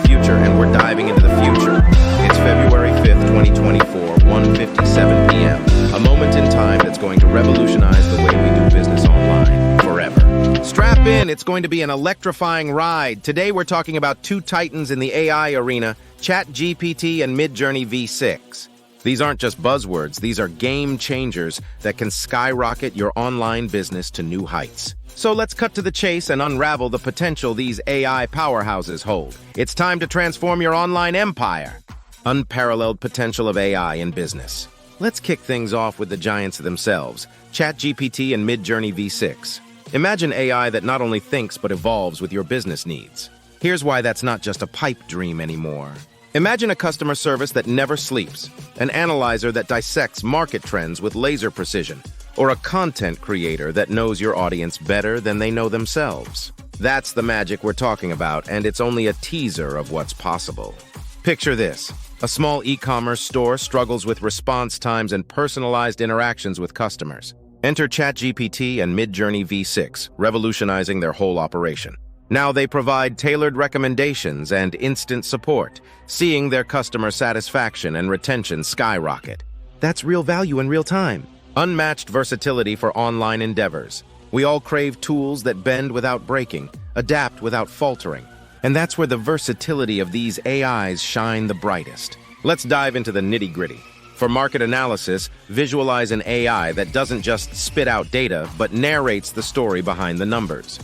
future, and we're diving into the future. It's February 5th, 2024, 1:57 p.m. A moment in time that's going to revolutionize the way we do business online forever. Strap in, it's going to be an electrifying ride. Today we're talking about two titans in the AI arena, Chat GPT and Midjourney V6. These aren't just buzzwords, these are game changers that can skyrocket your online business to new heights. So let's cut to the chase and unravel the potential these AI powerhouses hold. It's time to transform your online empire. Unparalleled potential of AI in business. Let's kick things off with the giants themselves, Chat GPT and Midjourney V6. Imagine AI that not only thinks but evolves with your business needs. Here's why that's not just a pipe dream anymore. Imagine a customer service that never sleeps, an analyzer that dissects market trends with laser precision, or a content creator that knows your audience better than they know themselves. That's the magic we're talking about, and it's only a teaser of what's possible. Picture this. A small e-commerce store struggles with response times and personalized interactions with customers. Enter ChatGPT and Midjourney V6, revolutionizing their whole operation. Now they provide tailored recommendations and instant support, seeing their customer satisfaction and retention skyrocket. That's real value in real time. Unmatched versatility for online endeavors. We all crave tools that bend without breaking, adapt without faltering. And that's where the versatility of these AIs shine the brightest. Let's dive into the nitty-gritty. For market analysis, visualize an AI that doesn't just spit out data, but narrates the story behind the numbers.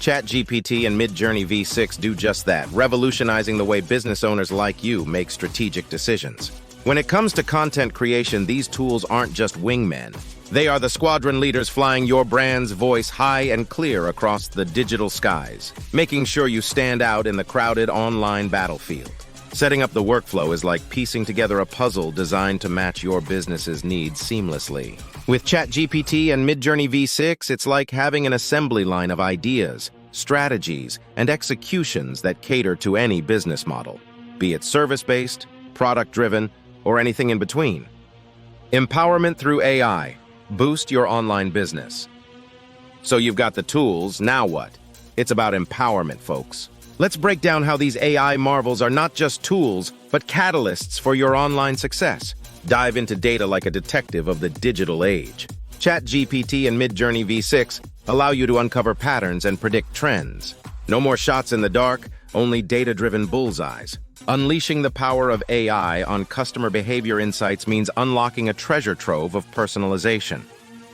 ChatGPT and Midjourney V6 do just that, revolutionizing the way business owners like you make strategic decisions. When it comes to content creation, these tools aren't just wingmen. They are the squadron leaders flying your brand's voice high and clear across the digital skies, making sure you stand out in the crowded online battlefield. Setting up the workflow is like piecing together a puzzle designed to match your business's needs seamlessly. With ChatGPT and Midjourney V6, it's like having an assembly line of ideas, strategies, and executions that cater to any business model, be it service-based, product-driven, or anything in between. Empowerment through AI. Boost your online business. So you've got the tools, now what? It's about empowerment, folks. Let's break down how these AI marvels are not just tools, but catalysts for your online success. Dive into data like a detective of the digital age. ChatGPT and Midjourney V6 allow you to uncover patterns and predict trends. No more shots in the dark, only data-driven bullseyes. Unleashing the power of AI on customer behavior insights means unlocking a treasure trove of personalization.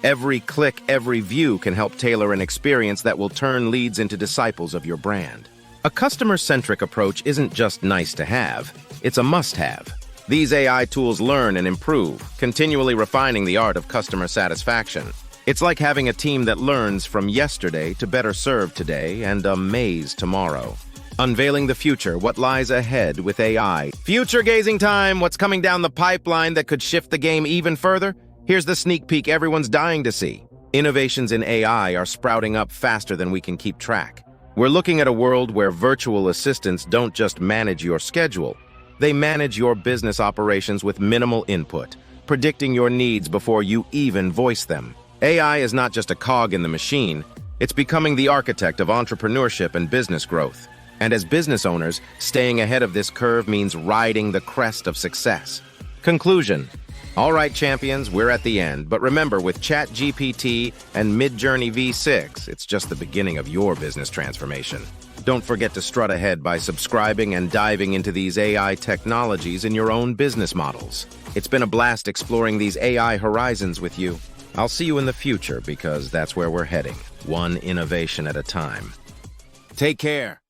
Every click, every view can help tailor an experience that will turn leads into disciples of your brand. A customer-centric approach isn't just nice to have, it's a must-have. These AI tools learn and improve, continually refining the art of customer satisfaction. It's like having a team that learns from yesterday to better serve today and amaze tomorrow. Unveiling the future, what lies ahead with AI. Future-gazing time, what's coming down the pipeline that could shift the game even further? Here's the sneak peek everyone's dying to see. Innovations in AI are sprouting up faster than we can keep track. We're looking at a world where virtual assistants don't just manage your schedule. They manage your business operations with minimal input, predicting your needs before you even voice them. AI is not just a cog in the machine, it's becoming the architect of entrepreneurship and business growth. And as business owners, staying ahead of this curve means riding the crest of success. Conclusion. All right, champions, we're at the end. But remember, with ChatGPT and Midjourney V6, it's just the beginning of your business transformation. Don't forget to strut ahead by subscribing and diving into these AI technologies in your own business models. It's been a blast exploring these AI horizons with you. I'll see you in the future because that's where we're heading, one innovation at a time. Take care.